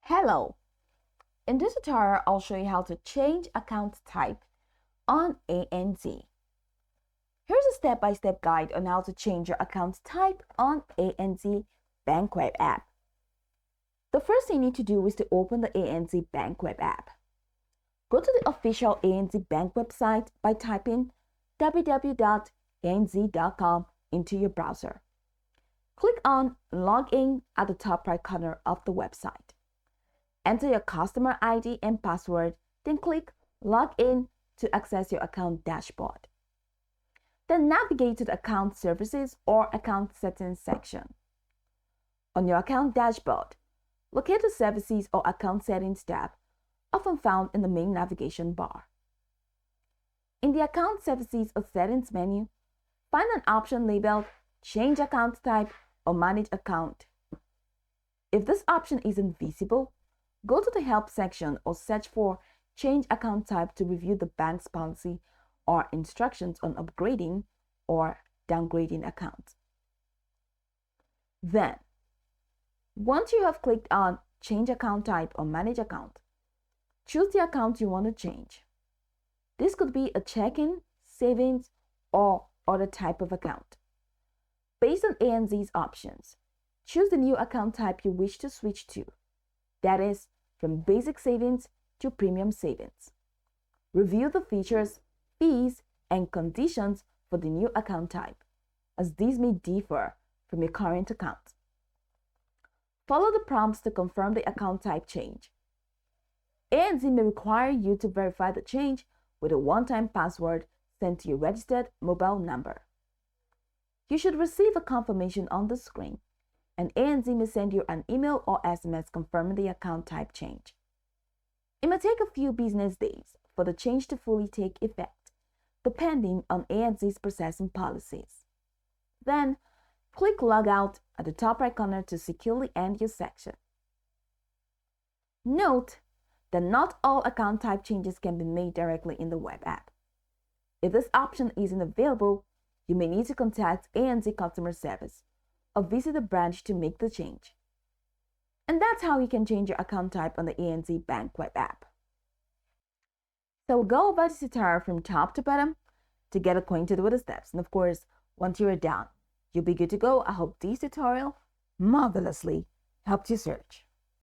Hello! In this tutorial, I'll show you how to change account type on ANZ. Here's a step-by-step guide on how to change your account type on ANZ Bank Web app. The first thing you need to do is to open the ANZ Bank Web app. Go to the official ANZ Bank website by typing www.anz.com into your browser. Click on Login at the top right corner of the website. Enter your customer ID and password, then click Log In to access your account dashboard. Then navigate to the Account Services or Account Settings section. On your account dashboard, locate the Services or Account Settings tab, often found in the main navigation bar. In the Account Services or Settings menu, find an option labeled Change Account Type or Manage Account. If this option isn't visible, go to the Help section or search for Change Account Type to review the bank's policy or instructions on upgrading or downgrading accounts. Then, once you have clicked on Change Account Type or Manage Account, choose the account you want to change. This could be a checking, savings, or other type of account. Based on ANZ's options, choose the new account type you wish to switch to. That is, from basic savings to premium savings. Review the features, fees, and conditions for the new account type, as these may differ from your current account. Follow the prompts to confirm the account type change. ANZ may require you to verify the change with a one-time password sent to your registered mobile number. You should receive a confirmation on the screen, and ANZ may send you an email or SMS confirming the account type change. It may take a few business days for the change to fully take effect, depending on ANZ's processing policies. Then, click Log Out at the top right corner to securely end your section. Note that not all account type changes can be made directly in the web app. If this option isn't available, you may need to contact ANZ customer service or visit a branch to make the change. And that's how you can change your account type on the ANZ Bank Web app. So we'll go over this tutorial from top to bottom to get acquainted with the steps. And of course, once you're done, you'll be good to go. I hope this tutorial marvelously helped you search.